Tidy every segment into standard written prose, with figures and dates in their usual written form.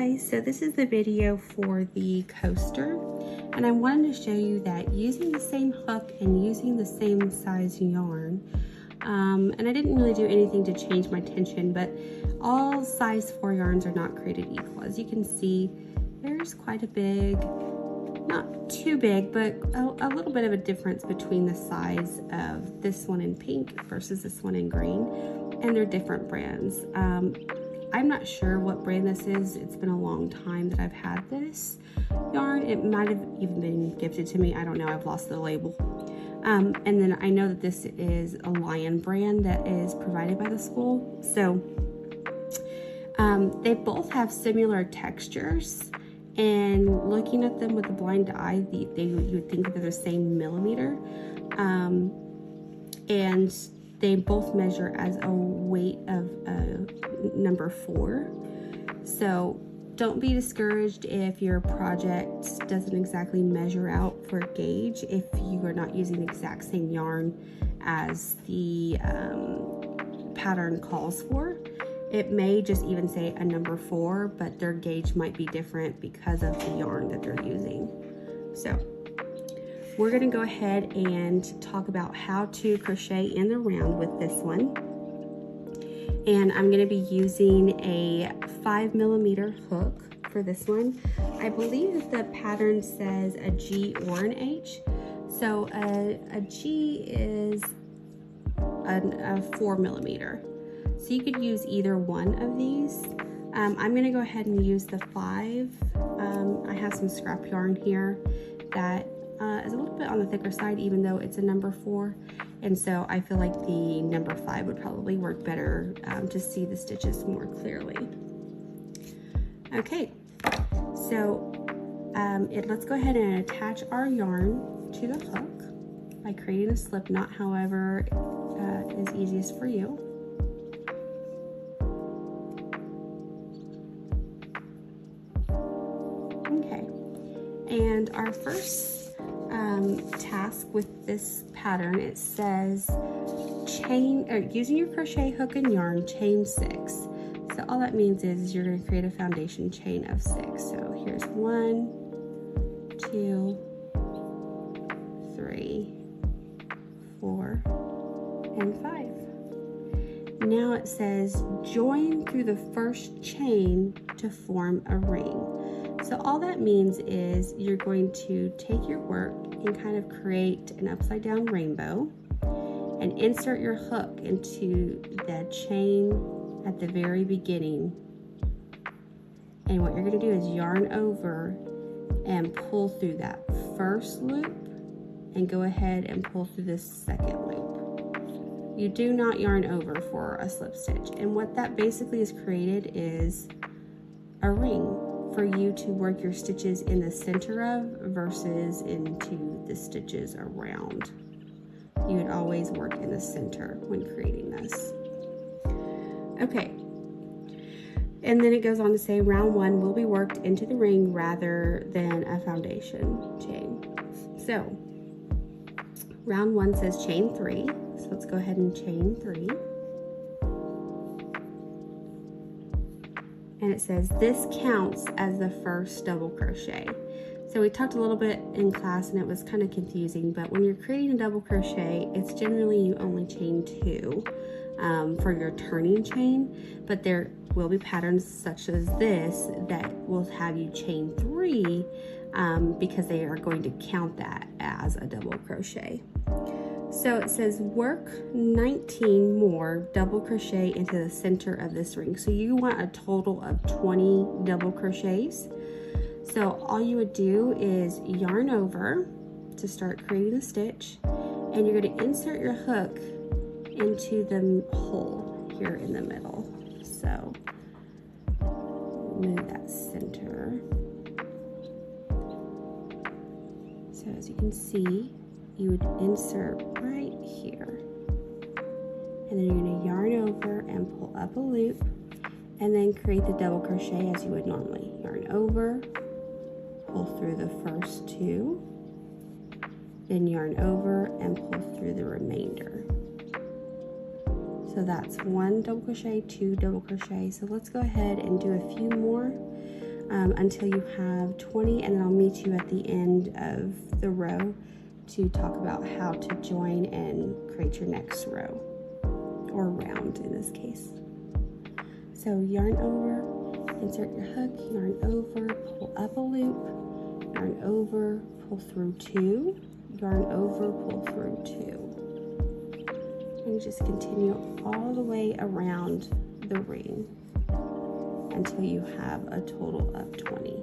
guys, so this is the video for the coaster, and I wanted to show you that using the same hook and using the same size yarn, and I didn't really do anything to change my tension, but all size 4 yarns are not created equal. As you can see, there's quite a big, not too big, but a little bit of a difference between the size of this one in pink versus this one in green, and they're different brands. I'm not sure what brand this is. It's been a long time that I've had this yarn. It might have even been gifted to me. I don't know. I've lost the label. And then I know that this is a Lion brand that is provided by the school. So they both have similar textures. And looking at them with a blind eye, you would think that they're the same millimeter. And they both measure as a weight of number 4. So don't be discouraged if your project doesn't exactly measure out for a gauge if you are not using the exact same yarn as the pattern calls for. It may just even say a number 4, but their gauge might be different because of the yarn that they're using. So we're going to go ahead and talk about how to crochet in the round with this one. And I'm going to be using a 5mm hook for this one. I believe that the pattern says a G or an H. So a G is a 4mm. So you could use either one of these. I'm going to go ahead and use the 5. I have some scrap yarn here that is a little bit on the thicker side, even though it's a number 4, and so I feel like the number 5 would probably work better to see the stitches more clearly. Okay, so let's go ahead and attach our yarn to the hook by creating a slip knot, however is easiest for you. Okay, and our first task with this pattern, it says using your crochet hook and yarn, chain 6. So all that means is you're going to create a foundation chain of 6. So here's 1, 2, 3, 4, and 5. Now it says join through the first chain to form a ring. So all that means is you're going to take your work and kind of create an upside down rainbow and insert your hook into the chain at the very beginning. And what you're going to do is yarn over and pull through that first loop and go ahead and pull through this second loop. You do not yarn over for a slip stitch. And what that basically has created is a ring for you to work your stitches in the center of versus into the stitches around. You would always work in the center when creating this. Okay, and then it goes on to say round 1 will be worked into the ring rather than a foundation chain. So round 1 says chain 3, so let's go ahead and chain 3. And it says this counts as the first double crochet. So we talked a little bit in class and it was kind of confusing, but when you're creating a double crochet, it's generally you only chain 2 for your turning chain, but there will be patterns such as this that will have you chain 3 because they are going to count that as a double crochet. So it says work 19 more double crochet into the center of this ring. So you want a total of 20 double crochets. So all you would do is yarn over to start creating the stitch, and you're going to insert your hook into the hole here in the middle. So move that center. So as you can see, you would insert right here, and then you're going to yarn over and pull up a loop and then create the double crochet as you would normally. Yarn over, pull through the first 2, then yarn over and pull through the remainder. So that's 1 double crochet, 2 double crochet. So let's go ahead and do a few more. until you have 20, and then I'll meet you at the end of the row to talk about how to join and create your next row, or round in this case. So yarn over, insert your hook, yarn over, pull up a loop, yarn over, pull through 2, yarn over, pull through 2. And just continue all the way around the ring until you have a total of 20.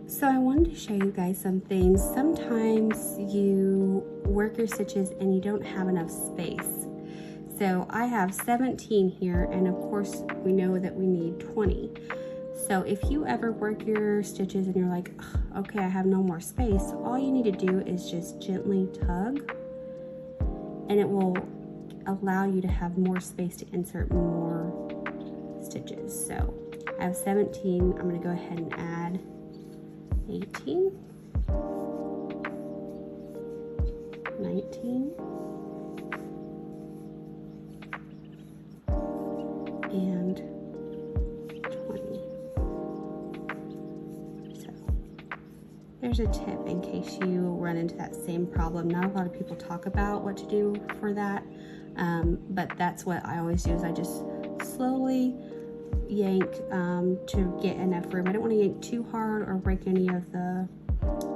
So I wanted to show you guys some things. Sometimes you work your stitches and you don't have enough space. So I have 17 here, and of course we know that we need 20. So if you ever work your stitches and you're like, okay, I have no more space, all you need to do is just gently tug, and it will allow you to have more space to insert more stitches. So I have 17, I'm gonna go ahead and add 18, 19, and 20. So there's a tip in case you run into that same problem. Not a lot of people talk about what to do for that, but that's what I always do, is I just slowly yank to get enough room. I don't want to yank too hard or break any of the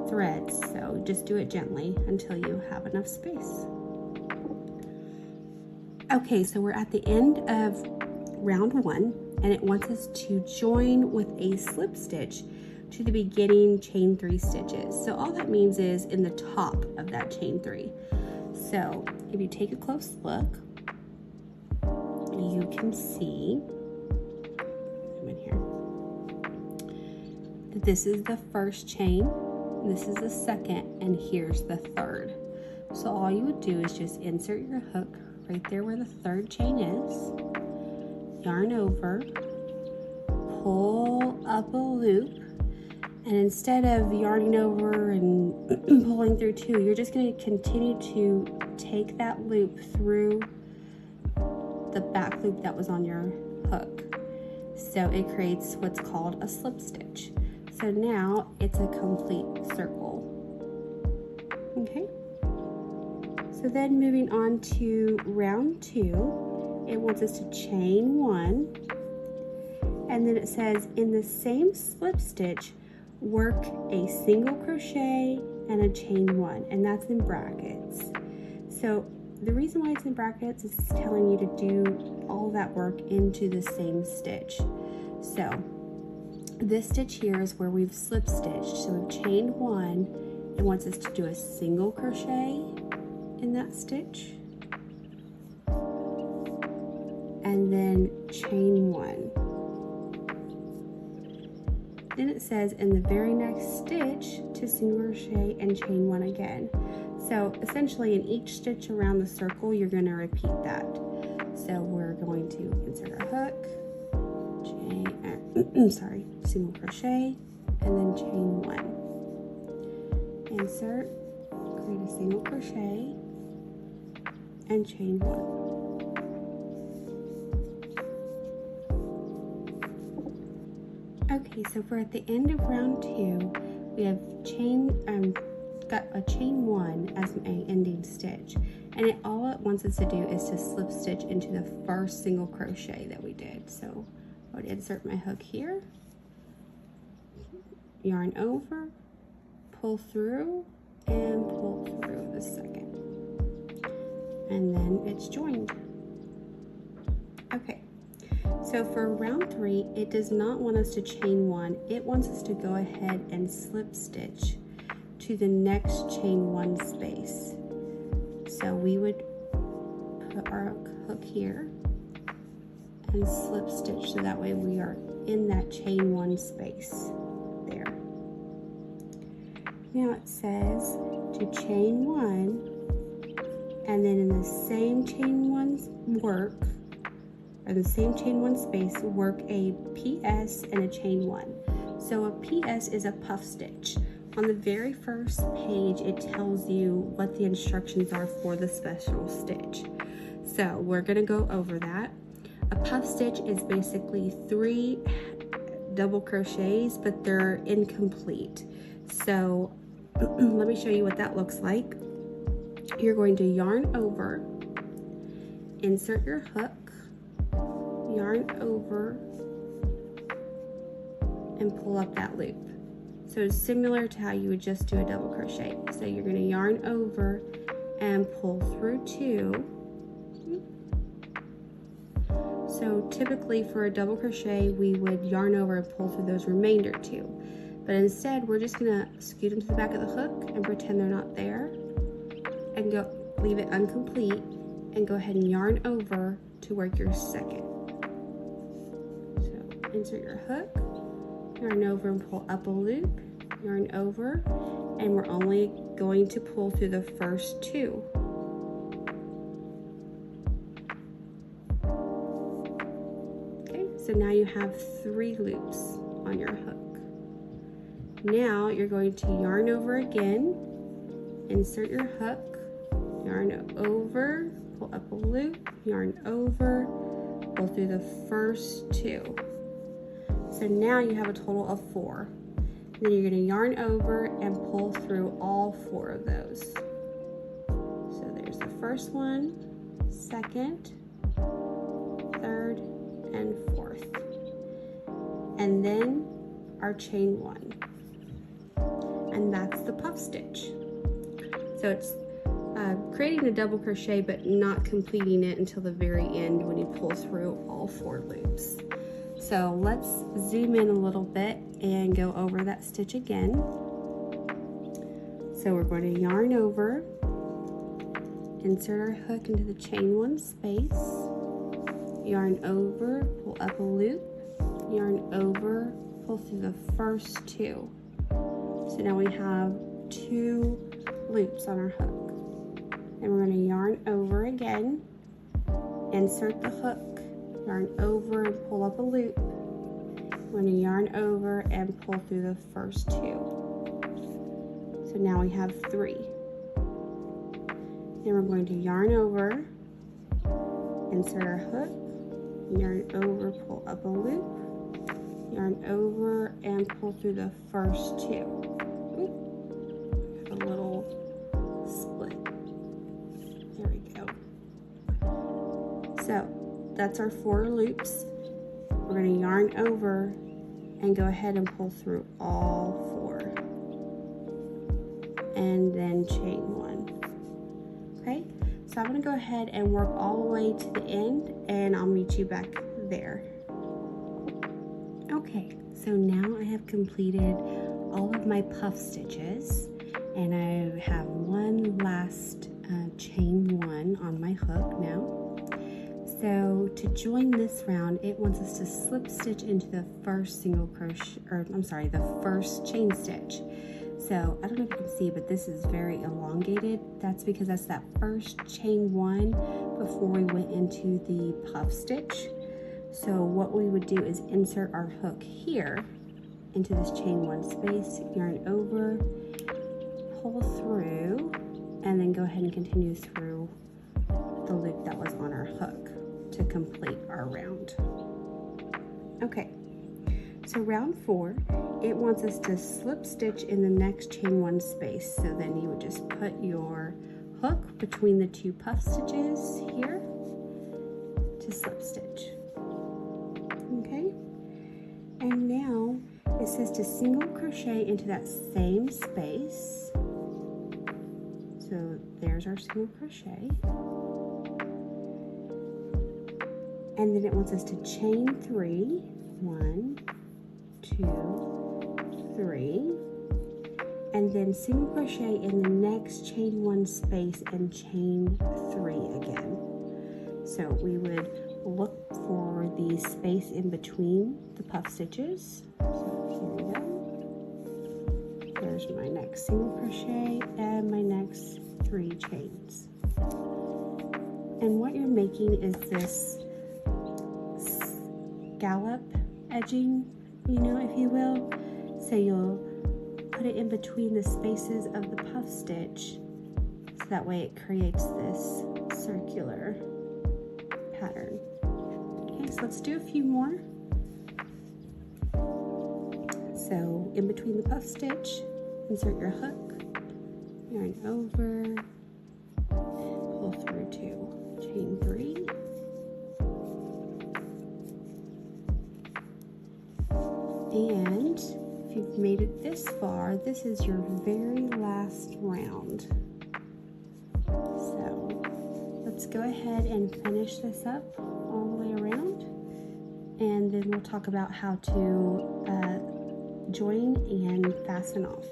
threads, so just do it gently until you have enough space. Okay, so we're at the end of round 1, and it wants us to join with a slip stitch to the beginning chain 3 stitches. So all that means is in the top of that chain 3. So if you take a close look, you can see in here that this is the first chain, this is the second, and here's the third. So all you would do is just insert your hook right there where the third chain is, yarn over, pull up a loop, and instead of yarning over and pulling through 2, you're just going to continue to take that loop through the back loop that was on your hook. So it creates what's called a slip stitch. So now it's a complete circle. Okay. So then moving on to round 2, it wants us to chain 1, and then it says in the same slip stitch, work a single crochet and a chain 1, and that's in brackets. So the reason why it's in brackets is it's telling you to do all that work into the same stitch. So this stitch here is where we've slip stitched. So we've chained 1. It wants us to do a single crochet in that stitch, and then chain 1. Then it says in the very next stitch to single crochet and chain 1 again. So essentially in each stitch around the circle, you're going to repeat that. So we're going to insert our hook, single crochet, and then chain 1. Insert, create a single crochet, and chain 1. Okay, so we're at the end of round 2. We have got a chain 1 as my ending stitch, and all it wants us to do is to slip stitch into the first single crochet that we did. So I would insert my hook here, yarn over, pull through, and pull through the second, and then it's joined. Okay, so for round 3, it does not want us to chain 1. It wants us to go ahead and slip stitch to the next chain 1 space. So we would put our hook here and slip stitch, so that way we are in that chain 1 space there. Now it says to chain 1, and then in the same chain 1 work, or the same chain 1 space, work a PS and a chain 1. So a PS is a puff stitch. On the very first page, it tells you what the instructions are for the special stitch. So we're gonna go over that. A puff stitch is basically 3 double crochets, but they're incomplete. So let me show you what that looks like. You're going to yarn over, insert your hook, yarn over, and pull up that loop. So it's similar to how you would just do a double crochet. So you're going to yarn over and pull through 2. So typically for a double crochet, we would yarn over and pull through those remainder 2. But instead, we're just gonna scoot them to the back of the hook and pretend they're not there, and go leave it incomplete, and go ahead and yarn over to work your second. So insert your hook, yarn over and pull up a loop, yarn over, and we're only going to pull through the first 2. Okay, so now you have 3 loops on your hook. Now you're going to yarn over again, insert your hook, yarn over, pull up a loop, yarn over, pull through the first 2. So now you have a total of 4. Then you're going to yarn over and pull through all 4 of those. So there's the first one, second, third, and fourth. And then our chain 1. And that's the puff stitch. So it's creating a double crochet but not completing it until the very end when you pull through all 4 loops. So let's zoom in a little bit and go over that stitch again. So we're going to yarn over, insert our hook into the chain 1 space, yarn over, pull up a loop, yarn over, pull through the first 2. So now we have 2 loops on our hook. And we're going to yarn over again, insert the hook, yarn over and pull up a loop. We're going to yarn over and pull through the first 2. So now we have 3. Then we're going to yarn over, insert our hook, yarn over, pull up a loop, yarn over and pull through the first 2. A little split. There we go. So that's our 4 loops. We're going to yarn over and go ahead and pull through all 4. And then chain 1. Okay, so I'm going to go ahead and work all the way to the end, and I'll meet you back there. Okay, so now I have completed all of my puff stitches, and I have one last chain 1 on my hook now. So to join this round, it wants us to slip stitch into the first single crochet, or I'm sorry, the first chain stitch. So I don't know if you can see, but this is very elongated. That's because that's that first chain 1 before we went into the puff stitch. So what we would do is insert our hook here into this chain 1 space, yarn over, pull through, and then go ahead and continue through the loop that was on our hook to complete our round. Okay, So round 4, it wants us to slip stitch in the next chain 1 space. So then you would just put your hook between the 2 puff stitches here to slip stitch. Okay, and now it says to single crochet into that same space. So there's our single crochet. And then it wants us to chain 3. 1, 2, 3. And then single crochet in the next chain 1 space and chain 3 again. So we would look for the space in between the puff stitches. So here we go. There's my next single crochet and my next 3 chains. And what you're making is this scallop edging, you know, if you will. So you'll put it in between the spaces of the puff stitch, so that way it creates this circular pattern. Okay, so let's do a few more. So in between the puff stitch, insert your hook, yarn over, and pull through 2, chain 3. And if you've made it this far, this is your very last round. So let's go ahead and finish this up all the way around, and then we'll talk about how to join and fasten off.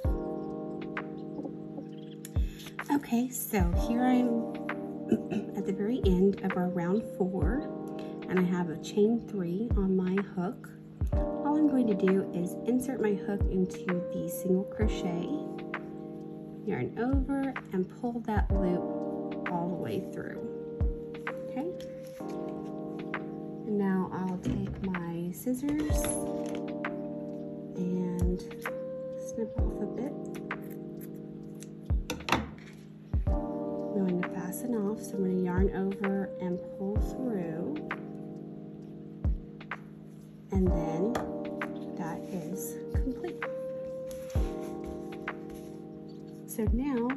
Okay, so here I'm at the very end of our round 4, and I have a chain 3 on my hook. All I'm going to do is insert my hook into the single crochet, yarn over, and pull that loop all the way through. Okay? And now I'll take my scissors and snip off a bit. I'm going to fasten off, so I'm going to yarn over and pull through. And then that is complete. So now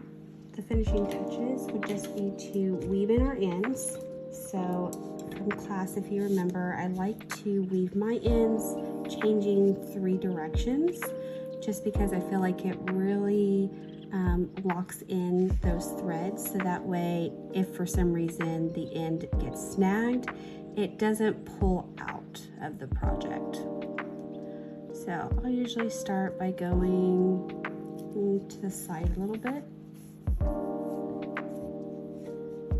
the finishing touches would just be to weave in our ends. So from class, if you remember, I like to weave my ends changing 3 directions, just because I feel like it really locks in those threads, so that way if for some reason the end gets snagged, it doesn't pull out of the project. So I'll usually start by going to the side a little bit,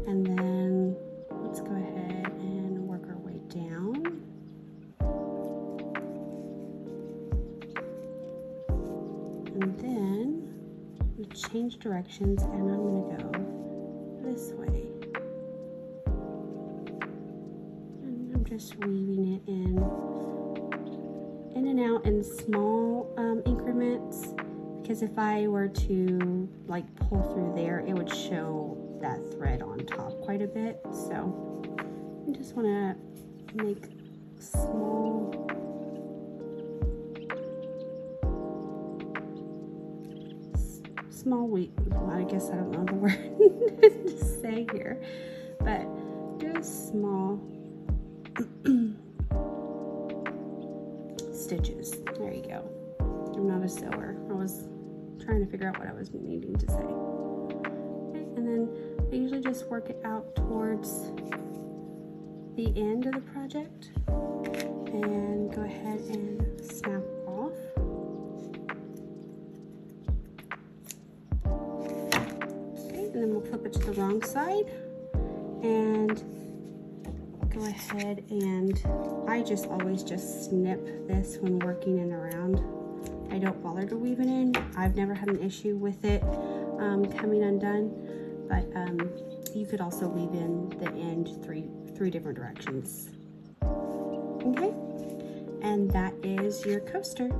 and then let's go ahead and work our way down. And then we'll change directions, and I'm going to go this way. And I'm just weaving it in and out in small increments, because if I were to like pull through there, it would show that thread on top quite a bit. So I just want to make small weave. Well, I guess I don't know the word to say here, but do small stitches. There you go. I'm not a sewer. I was trying to figure out what I was needing to say. Okay, and then I usually just work it out towards the end of the project and go ahead and snap off. Okay, and then we'll flip it to the wrong side and go ahead, and I just always just snip this when working it around. I don't bother to weave it in. I've never had an issue with it coming undone, but you could also weave in the end three different directions. Okay, and that is your coaster.